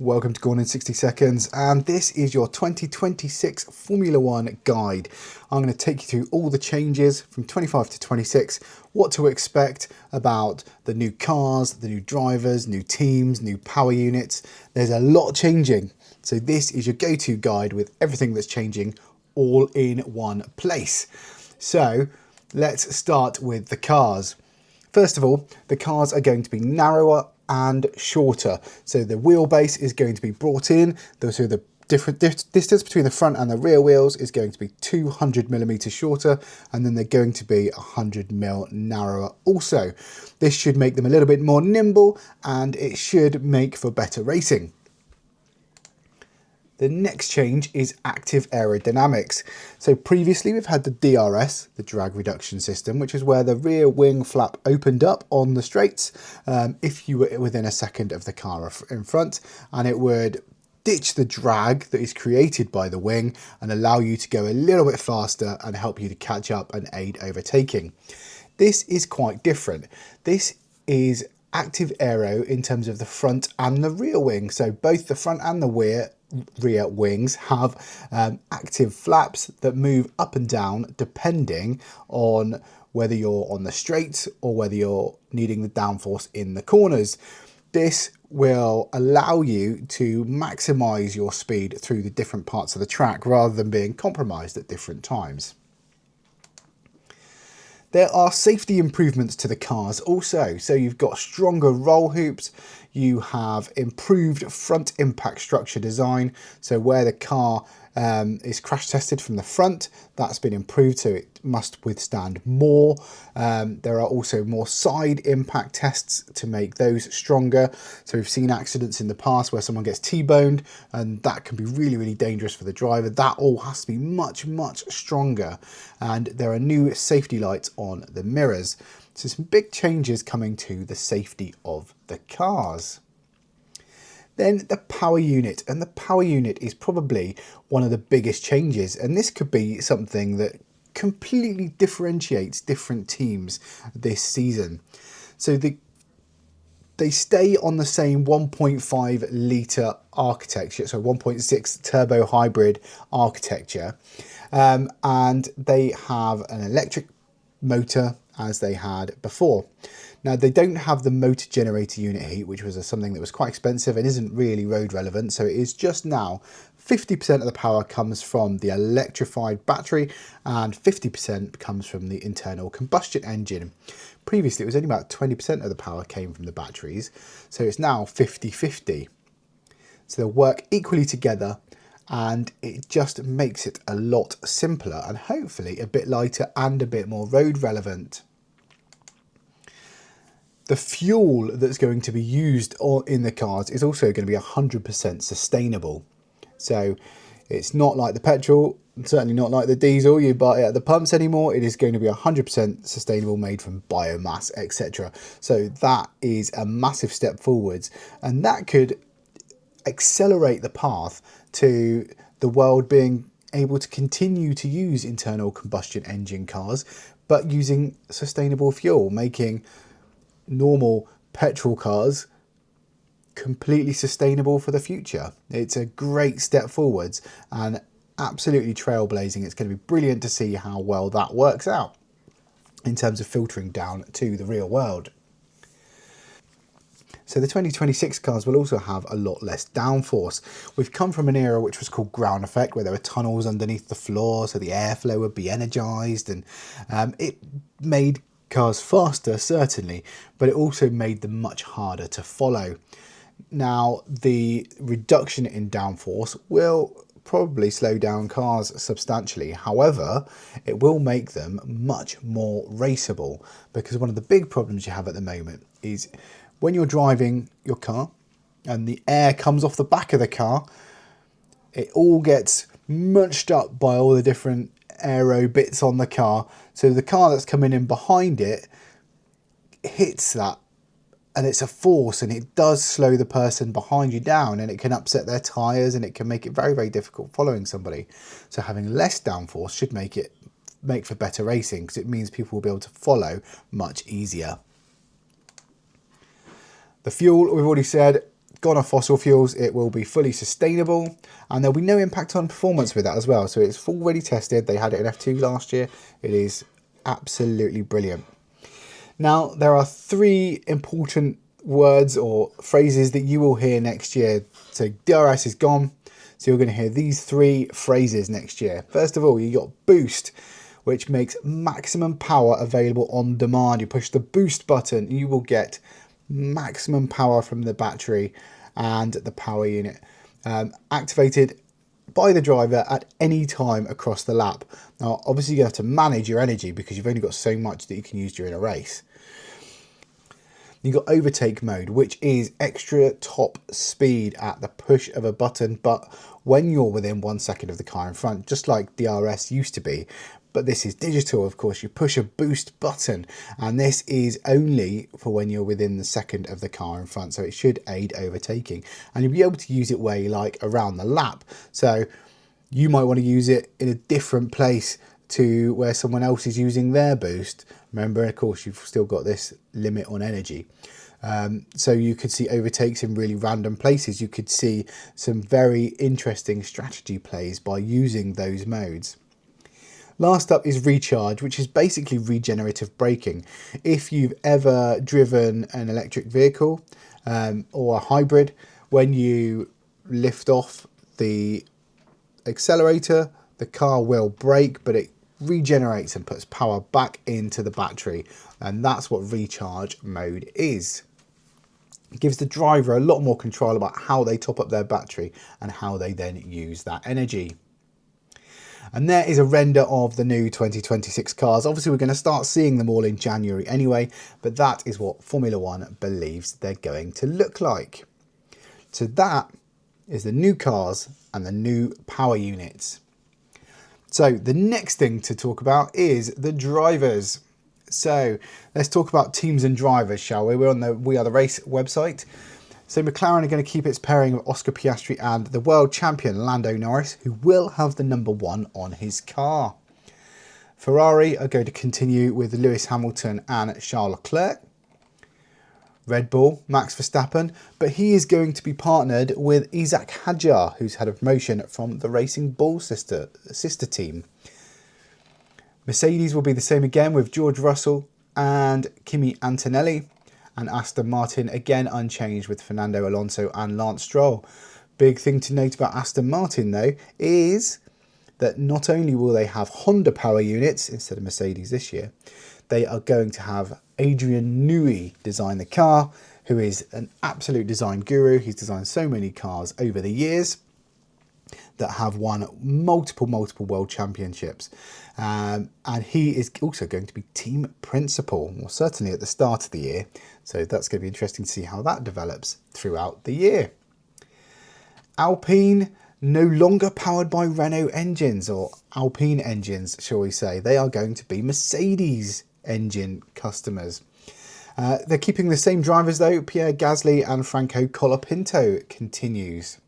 Welcome to Gone in 60 Seconds, and this is your 2026 Formula One guide. I'm going to take you through all the changes from 25 to 26, what to expect about the new cars, the new drivers, new teams, new power units. There's a lot changing, so this is your go-to guide with everything that's changing all in one place. So let's start with the cars. First of all, the cars are going to be narrower and shorter. So the wheelbase is going to be brought in. So the distance between the front and the rear wheels is going to be 200 millimeters shorter, and then they're going to be 100 mil narrower also. This should make them a little bit more nimble, and it should make for better racing. The next change is active aerodynamics. So previously we've had the DRS, the drag reduction system, which is where the rear wing flap opened up on the straights if you were within a second of the car in front, and it would ditch the drag that is created by the wing and allow you to go a little bit faster and help you to catch up and aid overtaking. This is quite different. This is active aero in terms of the front and the rear wing. So both the front and the rear wings have active flaps that move up and down depending on whether you're on the straights or whether you're needing the downforce in the corners. This will allow you to maximize your speed through the different parts of the track rather than being compromised at different times. There are safety improvements to the cars also. So you've got stronger roll hoops, you have improved front impact structure design. So where the car is crash tested from the front, that's been improved so it must withstand more. There are also more side impact tests to make those stronger. So we've seen accidents in the past where someone gets T-boned, and that can be really, really dangerous for the driver. That all has to be much, much stronger. And there are new safety lights on the mirrors. So some big changes coming to the safety of the cars. Then the power unit, and the power unit is probably one of the biggest changes, and this could be something that completely differentiates different teams this season. So they stay on the same 1.5 litre architecture, so 1.6 turbo hybrid architecture, and they have an electric motor as they had before. Now they don't have the motor generator unit heat, which was something that was quite expensive and isn't really road relevant. So it is just now 50% of the power comes from the electrified battery and 50% comes from the internal combustion engine. Previously it was only about 20% of the power came from the batteries, so it's now 50-50. So they'll work equally together, and it just makes it a lot simpler and hopefully a bit lighter and a bit more road relevant. The fuel that's going to be used in the cars is also going to be 100% sustainable. So it's not like the petrol, certainly not like the diesel you buy at the pumps anymore. It is going to be 100% sustainable, made from biomass, etc. So that is a massive step forwards, and that could accelerate the path to the world being able to continue to use internal combustion engine cars, but using sustainable fuel, making normal petrol cars completely sustainable for the future. It's a great step forwards and absolutely trailblazing. It's going to be brilliant to see how well that works out in terms of filtering down to the real world. So the 2026 cars will also have a lot less downforce. We've come from an era which was called ground effect, where there were tunnels underneath the floor so the airflow would be energized, and it made cars faster, certainly, but it also made them much harder to follow. Now the reduction in downforce will probably slow down cars substantially. However, it will make them much more raceable, because one of the big problems you have at the moment is when you're driving your car and the air comes off the back of the car, it all gets munched up by all the different aero bits on the car. So the car that's coming in behind it hits that, and it's a force, and it does slow the person behind you down, and it can upset their tyres, and it can make it very, very difficult following somebody. So having less downforce should make for better racing, because it means people will be able to follow much easier. The fuel, we've already said, gone off fossil fuels, it will be fully sustainable, and there'll be no impact on performance with that as well. So it's already tested. They had it in F2 last year. It is absolutely brilliant. Now, there are 3 important words or phrases that you will hear next year. So DRS is gone. So you're going to hear these 3 phrases next year. First of all, you got boost, which makes maximum power available on demand. You push the boost button, you will get maximum power from the battery and the power unit activated by the driver at any time across the lap. Now, obviously, you have to manage your energy because you've only got so much that you can use during a race. You've got overtake mode, which is extra top speed at the push of a button, but when you're within 1 second of the car in front, just like DRS used to be. But this is digital, of course. You push a boost button, and this is only for when you're within the second of the car in front. So it should aid overtaking, and you'll be able to use it where you like around the lap. So you might want to use it in a different place to where someone else is using their boost. Remember, of course, you've still got this limit on energy. So you could see overtakes in really random places. You could see some very interesting strategy plays by using those modes. Last up is recharge, which is basically regenerative braking. If you've ever driven an electric vehicle or a hybrid, when you lift off the accelerator, the car will brake, but it regenerates and puts power back into the battery, and that's what recharge mode is. It gives the driver a lot more control about how they top up their battery and how they then use that energy. And there is a render of the new 2026 cars. Obviously, we're going to start seeing them all in January anyway, but that is what Formula One believes they're going to look like. So that is the new cars and the new power units. So the next thing to talk about is the drivers. So let's talk about teams and drivers, shall we? We're on the We Are The Race website. So McLaren are going to keep its pairing of Oscar Piastri and the world champion Lando Norris, who will have the number 1 on his car. Ferrari are going to continue with Lewis Hamilton and Charles Leclerc. Red Bull, Max Verstappen, but he is going to be partnered with Isaac Hadjar, who's head of promotion from the Racing Bull sister team. Mercedes will be the same again with George Russell and Kimi Antonelli, and Aston Martin again unchanged with Fernando Alonso and Lance Stroll. Big thing to note about Aston Martin though is that not only will they have Honda power units instead of Mercedes this year, they are going to have Adrian Newey design the car, who is an absolute design guru. He's designed so many cars over the years that have won multiple world championships. And he is also going to be team principal, well, certainly at the start of the year. So that's going to be interesting to see how that develops throughout the year. Alpine, no longer powered by Renault engines, or Alpine engines, shall we say. They are going to be Mercedes engine customers. They're keeping the same drivers though. Pierre Gasly and Franco Colapinto continues.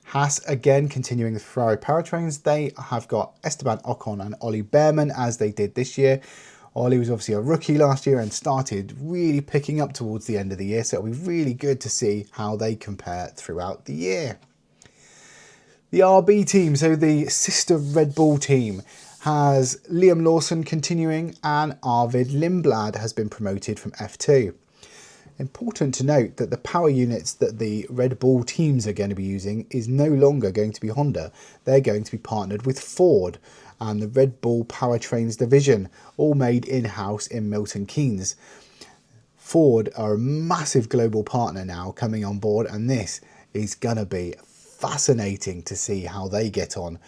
Haas again continuing the Ferrari powertrains. They have got Esteban Ocon and Ollie Behrman as they did this year. Ollie was obviously a rookie last year and started really picking up towards the end of the year, so it'll be really good to see how they compare throughout the year. The RB team, so the sister Red Bull team, has Liam Lawson continuing, and Arvid Lindblad has been promoted from F2. Important to note that the power units that the Red Bull teams are going to be using is no longer going to be Honda. They're going to be partnered with Ford and the Red Bull Powertrains division, all made in-house in Milton Keynes. Ford are a massive global partner now coming on board, and this is going to be fascinating to see how they get on.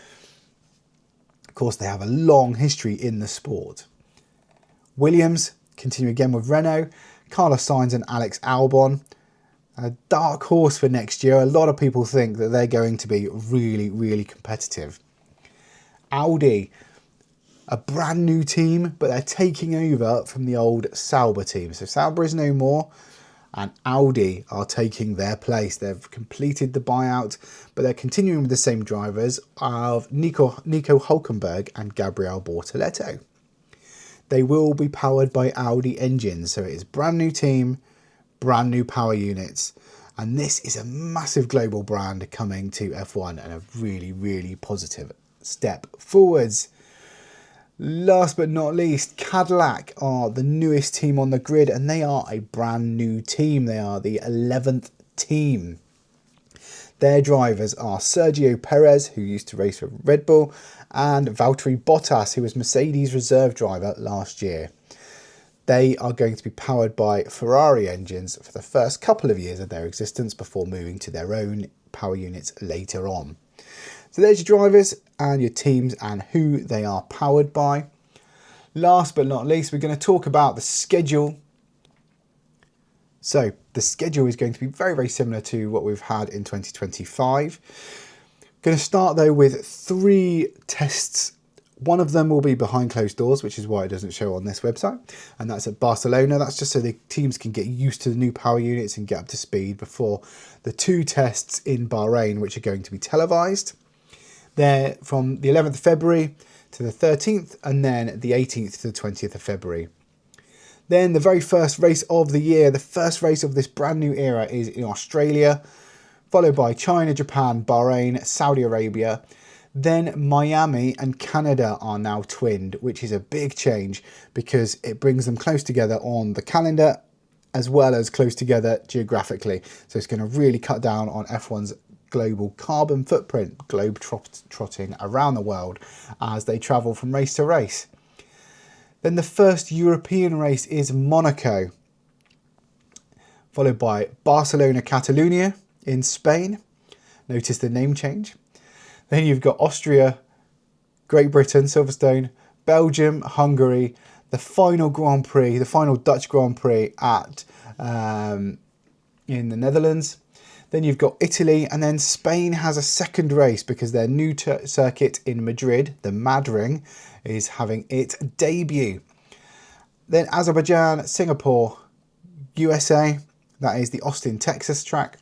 Of course, they have a long history in the sport. Williams continue again with Renault. Carlos Sainz and Alex Albon, a dark horse for next year. A lot of people think that they're going to be really competitive. Audi, a brand new team, but they're taking over from the old Sauber team. So Sauber is no more, and Audi are taking their place. They've completed the buyout, but they're continuing with the same drivers of Nico Hülkenberg and Gabriel Bortoleto. They will be powered by Audi engines, so it is brand new team, brand new power units, And this is a massive global brand coming to F1 and a really, really positive step forwards. Last but not least, Cadillac are the newest team on the grid, and they are a brand new team. They are the 11th team. Their drivers are Sergio Perez, who used to race for Red Bull, and Valtteri Bottas, who was Mercedes reserve driver last year. They are going to be powered by Ferrari engines for the first couple of years of their existence before moving to their own power units later on. So there's your drivers and your teams and who they are powered by. Last but not least, we're going to talk about the schedule. So the schedule is going to be very, very similar to what we've had in 2025. Going to start though with 3 tests. One of them will be behind closed doors, which is why it doesn't show on this website. And that's at Barcelona. That's just so the teams can get used to the new power units and get up to speed before the 2 tests in Bahrain, which are going to be televised. They're from the 11th of February to the 13th, and then the 18th to the 20th of February. Then the very first race of the year, the first race of this brand new era, is in Australia, followed by China, Japan, Bahrain, Saudi Arabia. Then Miami and Canada are now twinned, which is a big change because it brings them close together on the calendar as well as close together geographically. So it's going to really cut down on F1's global carbon footprint, globe trotting around the world as they travel from race to race. Then the first European race is Monaco, followed by Barcelona, Catalunya in Spain. Notice the name change. Then you've got Austria, Great Britain, Silverstone, Belgium, Hungary, the final Grand Prix, the final Dutch Grand Prix at in the Netherlands. Then you've got Italy, and then Spain has a second race because their new circuit in Madrid, the Madring, is having its debut. Then Azerbaijan, Singapore, USA, that is the Austin, Texas track.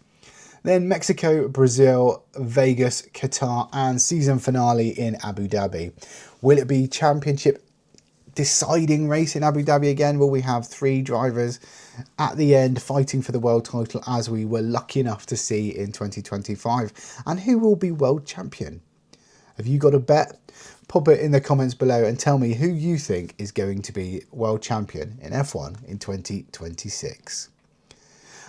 Then Mexico, Brazil, Vegas, Qatar, and season finale in Abu Dhabi. Will it be championship deciding race in Abu Dhabi again? Will we have 3 drivers at the end fighting for the world title as we were lucky enough to see in 2025? And who will be world champion? Have you got a bet? Pop it in the comments below and tell me who you think is going to be world champion in F1 in 2026.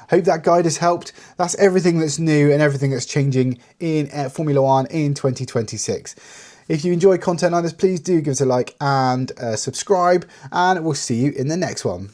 Hope that guide has helped. That's everything that's new and everything that's changing in Formula One in 2026. If you enjoy content like this, please do give us a like and subscribe, and we'll see you in the next one.